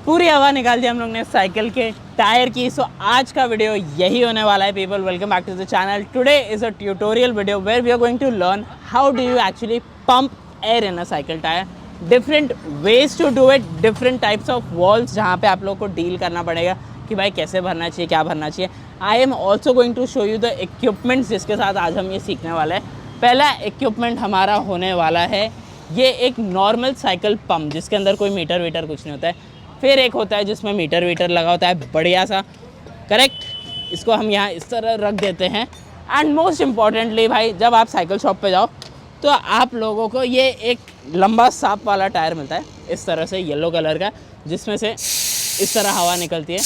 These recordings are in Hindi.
पूरी हवा निकाल दी हम लोग ने साइकिल के टायर की। सो आज का वीडियो यही होने वाला है people. Welcome back to the channel. Today is a tutorial video where we are going to learn how do you actually pump air in a cycle tyre, different ways to do it, different types of valves जहाँ पे आप लोग को डील करना पड़ेगा कि भाई कैसे भरना चाहिए, क्या भरना चाहिए। I am also going to show you the equipments जिसके साथ आज हम ये सीखने वाले हैं। पहला इक्विपमेंट हमारा होने वाला है ये एक नॉर्मल साइकिल पंप जिसके अंदर कोई मीटर वीटर कुछ नहीं होता है। फिर एक होता है जिसमें मीटर वीटर लगा होता है बढ़िया सा, करेक्ट। इसको हम यहाँ इस तरह रख देते हैं। एंड मोस्ट इम्पॉर्टेंटली भाई, जब आप साइकिल शॉप पे जाओ तो आप लोगों को ये एक लंबा सांप वाला टायर मिलता है इस तरह से, येलो कलर का, जिसमें से इस तरह हवा निकलती है।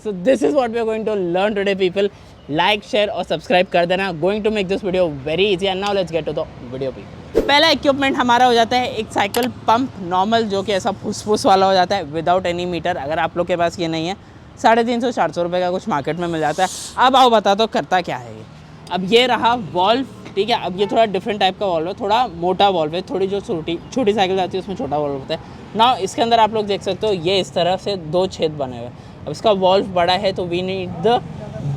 So this is what we are going to learn today people. Like, share और सब्सक्राइब कर देना। Going to make this video very easy. And now let's get to the video people. पहला इक्विपमेंट हमारा हो जाता है एक साइकिल पंप नॉर्मल, जो कि ऐसा फुस वाला हो जाता है विदाउट एनी मीटर। अगर आप लोग के पास ये नहीं है, 350-400 रुपये का कुछ मार्केट में मिल जाता है। अब आओ बता दो करता क्या है ये। अब ये रहा वॉल्व, ठीक है। अब ये थोड़ा डिफरेंट टाइप का वॉल्व है, थोड़ा मोटा वॉल्व है। थोड़ी जो छोटी साइकिल आती है उसमें छोटा वॉल्व होता है ना। इसके अंदर आप लोग देख सकते हो ये इस तरह से 2 छेद बने हुए। अब इसका वॉल्व बड़ा है तो वी नीड द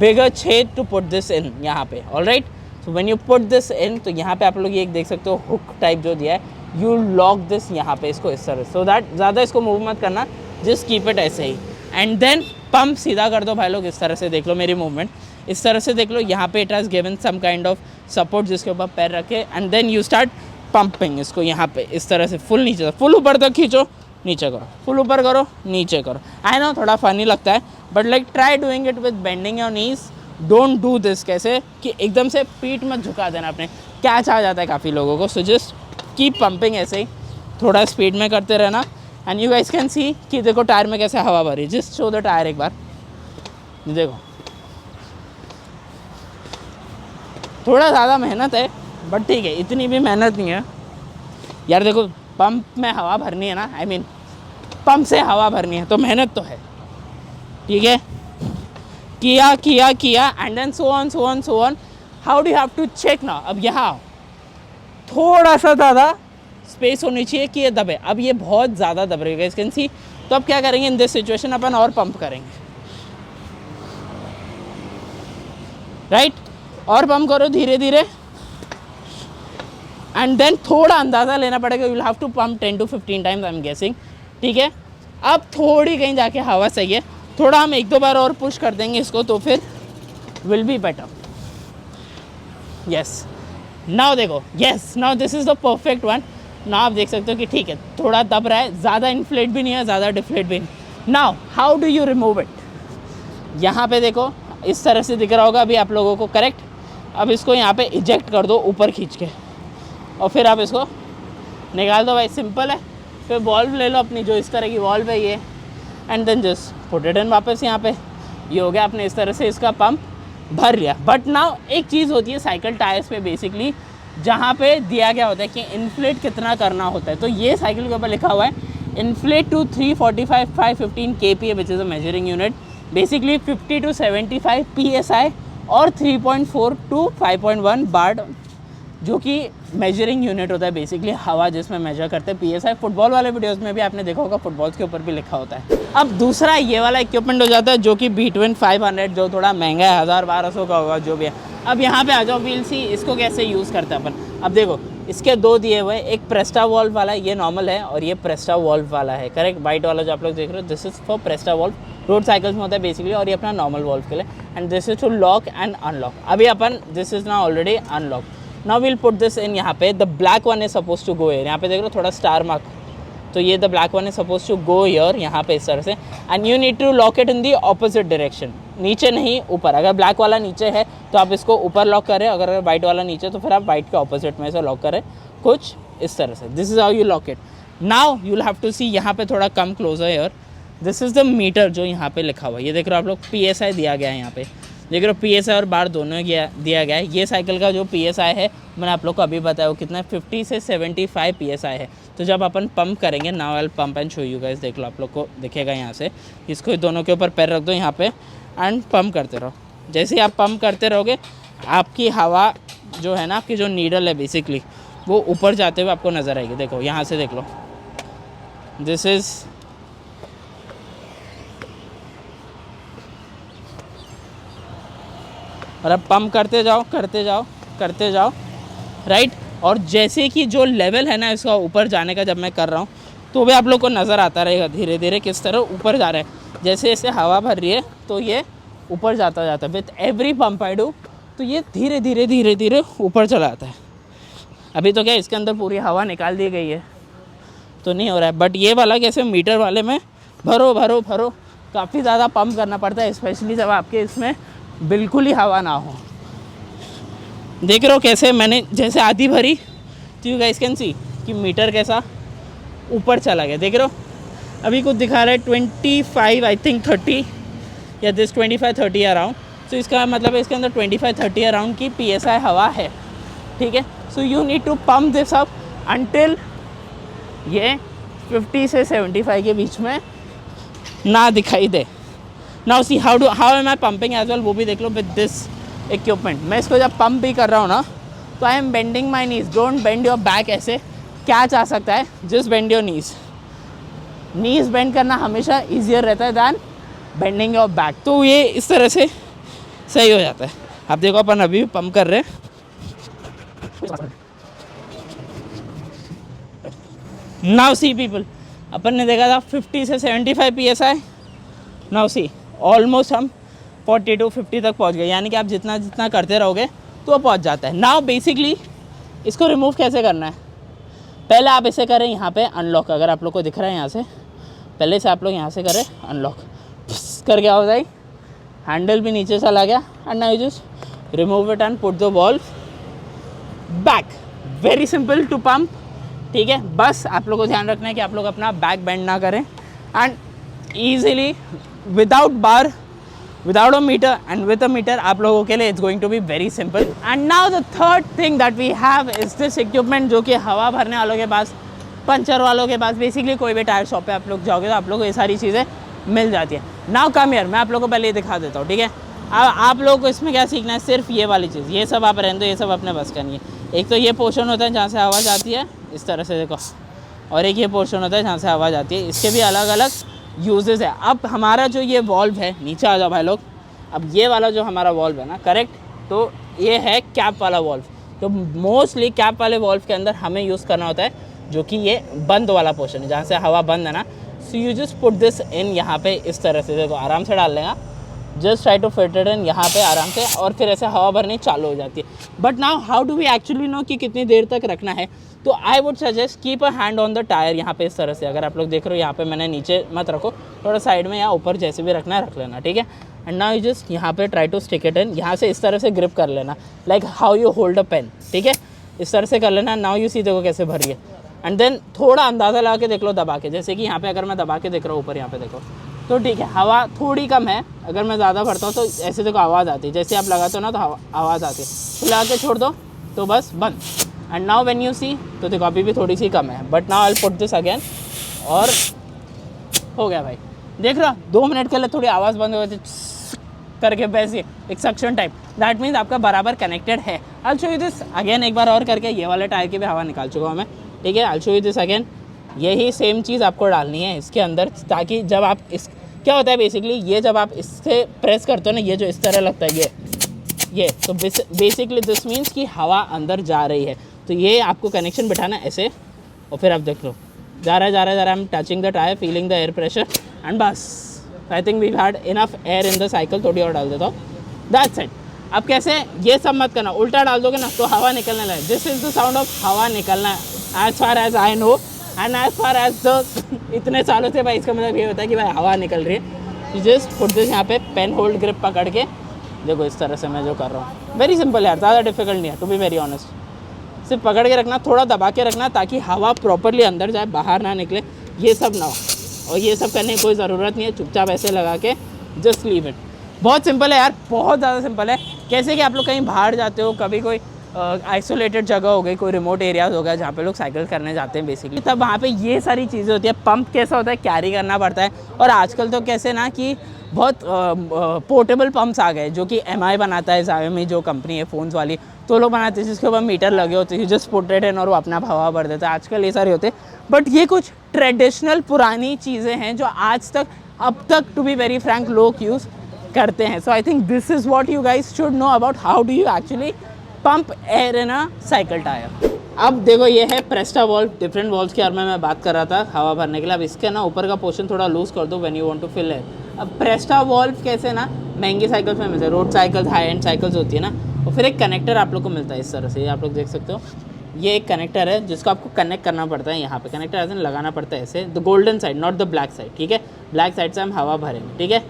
बिगर छेद टू पुट दिस इन यहाँ पे। Alright, so when you put this इन तो यहाँ पे आप लोग ये एक देख सकते हो हुक टाइप जो दिया है। यू लॉक दिस यहाँ पे, इसको इस तरह, सो दैट ज़्यादा इसको मूव मत करना, जस्ट कीप इट ऐसे ही। एंड देन पंप सीधा कर दो भाई लोग। इस तरह से देख लो मेरी मूवमेंट, इस तरह से देख लो। यहाँ पे it has given some kind of support जिसके ऊपर पैर रखे। And then you start pumping इसको यहाँ पे इस तरह से फुल नीचे, फुल ऊपर तक खींचो, नीचे करो, फुल ऊपर करो, नीचे करो। आई नो थोड़ा फनी लगता है, but like try doing it with bending your knees. Don't do this कैसे कि एकदम से पीठ मत झुका देना अपने, कैच आ जाता है काफ़ी लोगों को। सो जस्ट कीप पंपिंग ऐसे ही, थोड़ा स्पीड में करते रहना। And you guys can see कि देखो टायर में कैसे हवा भरी। जस्ट शो द टायर एक बार, देखो थोड़ा ज़्यादा मेहनत है बट ठीक है, इतनी भी मेहनत नहीं है यार। देखो पंप में हवा भरनी है ना, आई मीन पंप से हवा भरनी है तो मेहनत तो है, ठीक है। किया किया किया and then so on. How do have to check ना। अब यहाँ थोड़ा सा ज़्यादा स्पेस होनी चाहिए कि ये दबे। अब ये बहुत ज़्यादा दब रही है, कैन सी। तो अब क्या करेंगे इन दिस सिचुएशन, अपन और पंप करेंगे, राइट। और पंप करो धीरे धीरे। एंड देन थोड़ा अंदाज़ा लेना पड़ेगा, you will have to pump 10 to 15 times, I am guessing, ठीक है। अब थोड़ी कहीं जाके हवा सही है, थोड़ा हम 1-2 बार और पुश कर देंगे इसको तो फिर will be better. Yes, now देखो, yes now this is the perfect one. Now आप देख सकते हो कि ठीक है, थोड़ा दब रहा है, ज़्यादा इन्फ्लेट भी नहीं है, ज़्यादा डिफ्लेट भी नहीं। Now how do you remove it. यहाँ पे देखो इस तरह से दिख रहा होगा अभी आप लोगों को, करेक्ट। अब इसको यहाँ पे इजेक्ट कर दो ऊपर खींच के, और फिर आप इसको निकाल दो भाई, सिंपल है। फिर वॉल्व ले लो अपनी, जो इस तरह की वॉल्व है ये, and then just put it in वापस यहाँ पे। ये हो गया, आपने इस तरह से इसका पंप भर लिया। बट नाउ एक चीज़ होती है साइकिल टायर्स पे बेसिकली, जहाँ पे दिया गया होता है कि इन्फ्लेट कितना करना होता है। तो ये साइकिल के ऊपर लिखा हुआ है inflate to 345/515 kPa which is a measuring unit, basically 50 to 75 PSI और 3.4 to 5.1 बार, जो कि मेजरिंग यूनिट होता है बेसिकली हवा जिसमें मेजर करते हैं PSI। फुटबॉल वाले वीडियोस में भी आपने देखा होगा, फुटबॉल के ऊपर भी लिखा होता है। अब दूसरा ये वाला इक्विपमेंट हो जाता है जो कि B-Twin 500, जो थोड़ा महंगा है, 1000-1200 का होगा जो भी है। अब यहाँ पे आ जाओ, वील सी इसको कैसे यूज़ करते हैं अपन। अब देखो इसके 2 दिए हुए हैं, एक प्रेस्टा वॉल्व वाला, ये नॉर्मल है, और ये प्रेस्टा वॉल्व वाला है, करेक्ट। वाइट वाला जो आप लोग देख रहे हो, this is for Presta valve, road cycles में होता है बेसिकली, और ये अपना नॉर्मल वॉल्व के लिए। And this is to lock and unlock. अभी अपन दिस इज ना already unlock. Now will put this in यहाँ पे। The black one is suppose to go here, यहाँ पे देख लो थोड़ा स्टार मार्क, तो ये the black one is suppose to go here, यहाँ पे इस तरह से। And you need to lock it in the opposite direction, नीचे नहीं ऊपर। अगर ब्लैक वाला नीचे है तो आप इसको ऊपर लॉक करें, अगर वाइट वाला नीचे तो फिर आप वाइट के ऑपोजिट में से लॉक करें, कुछ इस तरह से। This is how you lock it. Now you will have to see, यहाँ पे थोड़ा come closer here, this is the meter जो यहाँ पे लिखा हुआ है। ये देख रहे हो आप लोग, PSI दिया गया है यहाँ पे, देख रहे हो PSI और बार दोनों दिया गया है। ये साइकिल का जो PSI है मैंने आप लोग को अभी बताया वो कितना है, 50 से 75 PSI है। तो जब अपन पंप करेंगे, now I will pump and show you guys. देख लो आप लोग को दिखेगा यहाँ से, इसको दोनों के ऊपर पैर रख दो यहाँ पे एंड पंप करते रहो। जैसे ही आप पंप करते रहोगे, आपकी हवा जो है ना, आपकी जो नीडल है बेसिकली, वो ऊपर जाते हुए आपको नज़र आएगी। देखो यहाँ से देख लो, दिस इज़ और अब पंप करते जाओ करते जाओ करते जाओ, राइट। और जैसे कि जो लेवल है ना इसका ऊपर जाने का जब मैं कर रहा हूँ तो भी आप लोग को नज़र आता रहेगा धीरे धीरे किस तरह ऊपर जा रहा है। जैसे जैसे हवा भर रही है तो ये ऊपर जाता जाता है। With every pump I do तो ये धीरे धीरे धीरे धीरे ऊपर चला आता है। अभी तो क्या इसके अंदर पूरी हवा निकाल दी गई है तो नहीं हो रहा है, बट ये वाला कैसे मीटर वाले में भरो भरो भरो काफ़ी ज़्यादा पंप करना पड़ता है, स्पेशली जब आपके इसमें बिल्कुल ही हवा ना हो। देख रहे हो कैसे मैंने जैसे आधी भरी तो यू गाइस कैन सी कि मीटर कैसा ऊपर चला गया। देख रहे हो अभी कुछ दिखा रहा है 25 आई थिंक 30 या दिस 25-30 अराउंड। तो इसका मतलब है इसके अंदर 25-30 अराउंड की PSI हवा है, ठीक है। So you need to pump this up until ये 50 से 75 के बीच में ना दिखाई दे। Now see how am I pumping as well, वो भी देख लो विद दिस इक्विपमेंट। मैं इसको जब पंप भी कर रहा हूँ ना तो I am bending my knees. Don't bend your back. ऐसे कैच आ सकता है, just bend your knees. Knees bend करना हमेशा ईजियर रहता है दैन बेंडिंग योर बैक। तो ये इस तरह से सही हो जाता है। आप देखो अपन अभी भी पंप कर रहे हैं। नाउ सी पीपल, अपन ने देखा था 50 से 75 PSI। नाउ सी ऑलमोस्ट हम 40 to 50 तक पहुंच गए, यानी कि आप जितना जितना करते रहोगे तो पहुंच जाता है। नाउ बेसिकली इसको रिमूव कैसे करना है, पहले आप इसे करें यहाँ पे अनलॉक। अगर आप लोग को दिख रहा है यहाँ से, पहले से आप लोग यहाँ से करें अनलॉक कर क्या हो जाए, हैंडल भी नीचे चला गया। And now you just remove it and put the valve back. Very simple to pump, ठीक है। बस आप लोग को ध्यान रखना है कि आप लोग अपना बैक बेंड ना करें and easily without bar, without a meter and with a meter आप लोगों के लिए it's going to be very simple. And now the third thing that we have is this equipment, जो कि हवा भरने वालों के पास, पंचर वालों के पास, बेसिकली कोई भी टायर शॉप पे आप लोग जाओगे तो आप लोग को ये सारी चीज़ें मिल जाती है। नाउ कम हियर, मैं आप लोगों को पहले ये दिखा देता हूँ, ठीक है। अब आप लोगों को इसमें क्या सीखना है, सिर्फ ये वाली चीज़, ये सब आप रहने दो, ये सब अपने बस करनी है। एक तो ये पोर्शन होता है जहाँ से आवाज़ आती है इस तरह से देखो, और एक ये पोर्शन होता है जहाँ से आवाज़ आती है। इसके भी अलग अलग यूजेस है। अब हमारा जो ये वॉल्व है, नीचे आ जाओ भाई लोग। अब ये वाला जो हमारा वॉल्व है ना, करेक्ट, तो ये है कैप वाला वॉल्व। तो मोस्टली कैप वाले वॉल्व के अंदर हमें यूज़ करना होता है जो कि ये बंद वाला पोर्शन है, जहाँ से हवा बंद है ना। So you just put this in यहाँ पे इस तरह से, देखो आराम से डाल लेगा, just try to fit it in यहाँ पे आराम से, और फिर ऐसे हवा भरनी चालू हो जाती है। But now how do we actually know कि कितनी देर तक रखना है, तो I would suggest keep a hand on the tyre यहाँ पे इस तरह से। अगर आप लोग देख रहे हो यहाँ पे मैंने नीचे मत रखो, थोड़ा साइड में या ऊपर जैसे भी रखना है रख लेना, ठीक है। एंड नाउ यू जस्ट यहाँ पे try to stick it in, यहाँ से इस तरह से ग्रिप कर लेना, like how you hold a pen, ठीक है, इस तरह से कर लेना। नाउ यू सी देखो कैसे भर रही है। एंड देन थोड़ा अंदाज़ा लगा के देख लो दबा के, जैसे कि यहाँ पे अगर मैं दबा के देख रहा हूँ ऊपर यहाँ पे देखो, तो ठीक है हवा थोड़ी कम है। अगर मैं ज़्यादा भरता हूँ तो ऐसे देखो आवाज़ आती है, जैसे आप लगाते हो ना तो आवाज़ आती है, तो लगा के छोड़ दो तो बस बंद। And now when you see, तो देखो अभी भी थोड़ी सी कम है, but now I will put this again, और हो गया भाई। देख रहा 2 मिनट के लिए थोड़ी आवाज़ बंद हो गई करके, वैसे एक सक्शन टाइप, दैट मीन्स आपका बराबर कनेक्टेड है। I will show you this again एक बार और करके। ये वाले टायर की भी हवा निकाल चुका हूँ मैं, ठीक है। I will show you this again. यही सेम चीज़ आपको डालनी है इसके अंदर, ताकि जब आप इस, क्या होता है बेसिकली, ये जब आप इससे प्रेस करते हो ना, ये जो इस तरह लगता है ये तो बेसिकली दिस मीन्स कि हवा अंदर जा रही है। तो ये आपको कनेक्शन बिठाना ऐसे, और फिर आप देख लो जा रहा है, I am touching the tyre, feeling the air pressure, and बस I think we had enough air in the cycle. थोड़ी और डाल देता हूँ, दैट्स इट। अब कैसे, ये सब मत करना, उल्टा डाल दोगे ना तो हवा निकलने लगे। This is the sound of हवा निकलना, as far as I know and as far as the इतने सालों से भाई, इसका मतलब ये होता है कि भाई हवा निकल रही है। जस्ट पुट दिस यहाँ पे, पेन होल्ड ग्रिप पकड़ के देखो इस तरह से मैं जो कर रहा हूँ, वेरी सिंपल यार, ज़्यादा डिफिकल्ट नहीं है टू बी वेरी ऑनेस्ट। सिर्फ पकड़ के रखना, थोड़ा दबा के रखना, ताकि हवा प्रॉपरली अंदर जाए, बाहर ना निकले, ये सब ना हो। और ये सब करने की कोई ज़रूरत नहीं है, चुपचाप ऐसे लगा के जस्ट लीव इट। बहुत सिंपल है यार, बहुत ज़्यादा सिंपल है। कैसे कि आप लोग कहीं बाहर जाते हो, कभी कोई आइसोलेटेड जगह हो गई, कोई रिमोट एरियाज हो गया जहाँ पे लोग साइकिल करने जाते हैं बेसिकली, तब वहाँ पे ये सारी चीज़ें होती है। पंप कैसा होता है, कैरी करना पड़ता है। और आजकल तो कैसे ना कि बहुत पोर्टेबल पंप्स आ गए, जो कि MI बनाता है, Xiaomi जो कंपनी है फ़ोन्स वाली, तो लोग बनाते हैं जिसके ऊपर मीटर लगे होते हैं, जस्ट पुट इट इन और वो अपना हवा भर देता है। आजकल ये सारे होते हैं, बट ये कुछ ट्रेडिशनल पुरानी चीज़ें हैं जो आज तक, अब तक टू बी वेरी फ्रैंक, लोग यूज़ करते हैं. So I think this is what you guys should know about how do you actually pump air in a cycle tire. अब देखो ये है प्रेस्टा वॉल्व. डिफरेंट वॉल्व्स के बारे में मैं बात कर रहा था हवा भरने के लिए. अब इसके ना ऊपर का पोर्शन थोड़ा लूज कर दो when you want to fill air. अब प्रेस्टा वॉल्व कैसे ना महंगी साइकिल्स में मिलते हैं, road cycles high and cycles होती है ना. और फिर एक कनेक्टर आप लोग को मिलता है इस तरह से, ये आप लोग देख सकते हो. ये एक कनेक्टर है जिसको आपको कनेक्ट करना पड़ता है. यहाँ पे कनेक्टर ऐसे लगाना पड़ता है ऐसे, the golden side not the black side. ठीक है, ब्लैक साइड से हम हवा भरेंगे. ठीक है,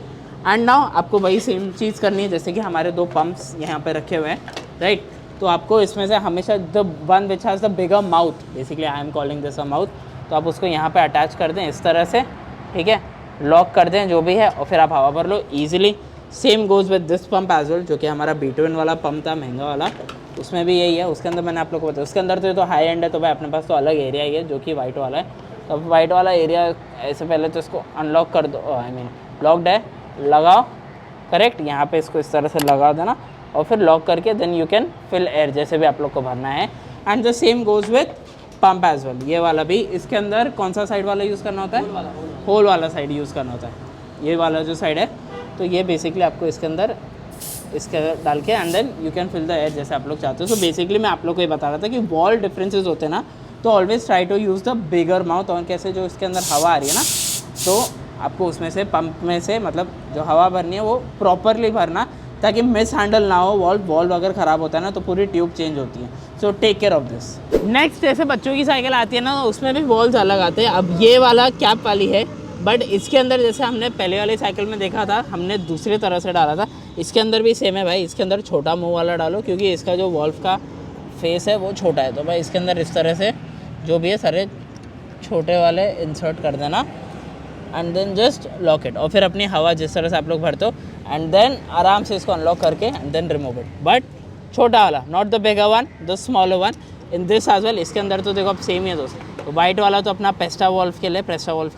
एंड नाउ आपको वही सेम चीज़ करनी है जैसे कि हमारे 2 पंप्स यहाँ पे रखे हुए हैं, राइट. तो आपको इसमें से हमेशा the one which has the bigger mouth, basically I am calling this a mouth, तो आप उसको यहाँ पे अटैच कर दें इस तरह से. ठीक है, लॉक कर दें जो भी है और फिर आप हवा भर लो easily. Same goes with this pump as well, जो कि हमारा B2N वाला पंप था महंगा वाला, उसमें भी यही है. उसके अंदर मैंने आप लोग को बताया, उसके अंदर तो ये तो हाई एंड है, तो भाई अपने पास तो अलग एरिया ही है जो कि वाइट वाला है. तो अब वाइट वाला एरिया ऐसे पहले तो इसको अनलॉक कर दो, आई मीन लॉक्ड है, लगाओ. करेक्ट, यहाँ पे इसको इस तरह से लगा देना और फिर लॉक करके then you can fill air जैसे भी आप लोग को भरना है. And the same goes with pump as well. ये वाला भी इसके अंदर कौन सा साइड वाला यूज़ करना होता है, होल वाला साइड यूज़ करना होता है. ये वाला जो साइड है तो ये बेसिकली आपको इसके अंदर इसके डाल के and then you can fill the air जैसे आप लोग चाहते हो. सो बेसिकली मैं आप लोग को ये बता रहा था कि वॉल डिफरेंसेस होते हैं ना, तो always try to use the bigger mouth. और कैसे जो इसके अंदर हवा आ रही है ना, तो आपको उसमें से पंप में से मतलब जो हवा भरनी है वो प्रॉपरली भरना ताकि मिस हैंडल ना हो. वॉल्व अगर ख़राब होता है ना तो पूरी ट्यूब चेंज होती है. So take care of this. Next जैसे बच्चों की साइकिल आती है ना, उसमें भी वॉल्व्स अलग आते हैं. अब ये वाला कैप वाली है, बट इसके अंदर जैसे हमने पहले वाली साइकिल में देखा था हमने दूसरी तरह से डाला था. इसके अंदर भी सेम है भाई. इसके अंदर छोटा मुंह वाला डालो क्योंकि इसका जो वॉल्व का फेस है वो छोटा है. तो भाई इसके अंदर इस तरह से जो भी है सारे छोटे वाले इंसर्ट कर देना and then just lock it. और फिर अपनी हवा जिस तरह से आप लोग भरते हो एंड देन आराम से इसको अनलॉक करके and then remove it. But छोटा वाला, not the bigger one, the smaller one in this as well. इसके अंदर तो देखो अब सेम ही है दोस्त. तो वाइट वाला तो अपना प्रेस्टा वॉल्व के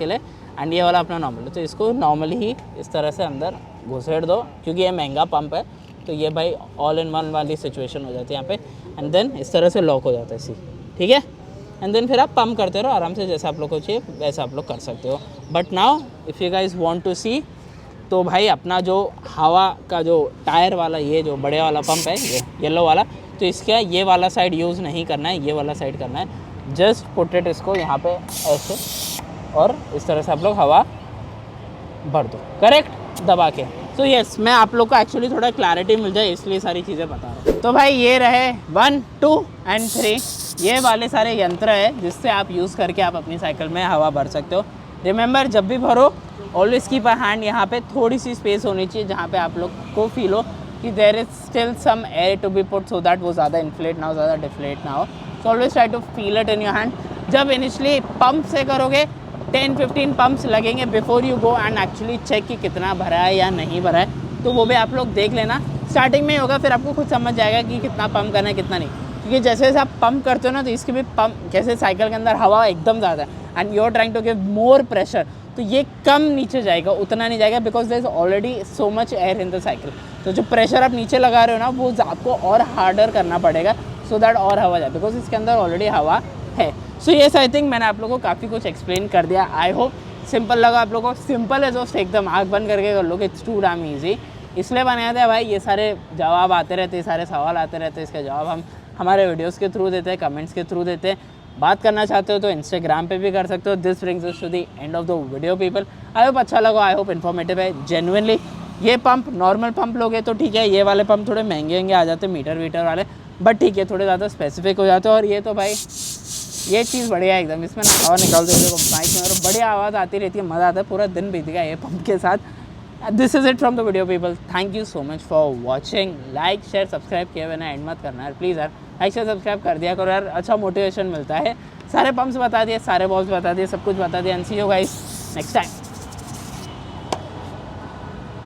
लिए एंड ये वाला अपना नॉर्मल है. तो इसको नॉर्मली ही इस तरह से अंदर घुसेड़ दो क्योंकि ये महंगा पंप है. तो ये भाई ऑल इन वन वाली सिचुएशन हो जाती है यहाँ पे. एंड देन इस तरह से लॉक हो जाता है सी. ठीक है, एंड देन फिर आप पंप करते रहो आराम से, जैसा आप लोग को चाहिए वैसा आप लोग कर सकते हो. But now if you guys want to see, तो भाई अपना जो हवा का जो टायर वाला ये जो बड़े वाला पंप है ये येलो वाला, तो इसका ये वाला साइड यूज़ नहीं करना है, ये वाला साइड करना है. जस्ट पुट इट इसको यहाँ पे ऐसे और इस तरह से आप लोग हवा भर दो, करेक्ट, दबा के. तो यस, मैं आप लोग को एक्चुअली थोड़ा क्लैरिटी मिल जाए इसलिए सारी चीज़ें बता रहा हूँ. तो भाई ये रहे 1, 2 एंड 3 ये वाले सारे यंत्र है जिससे आप यूज़ करके आप अपनी साइकिल में हवा भर सकते हो. रिमेंबर, जब भी भरो ऑलवेज कीप अ हैंड. यहाँ पे थोड़ी सी स्पेस होनी चाहिए जहाँ पे आप लोग को फील हो कि there is still some air to be put so that वो ज़्यादा इन्फ्लेट ना हो, ज़्यादा डिफ्लेट ना हो. So always try to feel it in your hand. जब इनिशियली पंप से करोगे 10-15 पंप्स लगेंगे before you go and actually check कि कितना भरा है या नहीं भरा है. तो वो भी आप लोग देख लेना. स्टार्टिंग में होगा, फिर आपको खुद समझ जाएगा कि कितना पंप करना है कितना नहीं. क्योंकि जैसे जैसे आप पंप करते हो ना, तो इसकी भी पंप, जैसे साइकिल के अंदर हवा एकदम ज़्यादा है and you are trying to give more pressure, तो ये कम नीचे जाएगा, उतना नहीं जाएगा because there is already so much air in the cycle. तो जो प्रेशर आप नीचे लगा रहे हो ना, वो आपको और हार्डर करना पड़ेगा सो दैट और हवा जाए, बिकॉज इसके अंदर ऑलरेडी हवा है. सो येस, आई थिंक मैंने आप लोगों को काफ़ी कुछ एक्सप्लेन कर दिया. आई होप सिंपल लगा आप लोगों को. सिंपल है दोस्त, एकदम आँख बंद करके कर लोगे. It's too damn easy. इसलिए बनाया था भाई, ये सारे जवाब आते रहते हैं, सारे सवाल आते रहते हैं, इसके जवाब हम हमारे वीडियोस के थ्रू देते हैं, कमेंट्स के थ्रू देते हैं. बात करना चाहते हो तो इंस्टाग्राम पे भी कर सकते हो. This brings us to the end of the video people. I hope अच्छा लगा, आई होप इन्फॉर्मेटिव है. जेन्युइनली ये पंप नॉर्मल पंप लोगे तो ठीक है, ये वाले पंप थोड़े महंगे आ जाते हैं मीटर वीटर वाले, बट ठीक है थोड़े ज़्यादा स्पेसिफिक हो जाते हैं. और ये तो भाई ये चीज़ बढ़िया है एकदम. इसमें हवा निकालते हुए बाइक में बढ़िया आवाज़ आती रहती है, मज़ा आता है. पूरा दिन बीत गया ये पंप के साथ. This is it from the video people. Thank you so much for watching. Like share subscribe किया मैंने एंड मत करना यार प्लीज़ यार. लाइक शेयर सब्सक्राइब कर दिया करो यार, अच्छा मोटिवेशन मिलता है. सारे पंप्स बता दिए, सारे बॉल्स बता दिए, सब कुछ बता दिया. And see you guys next time.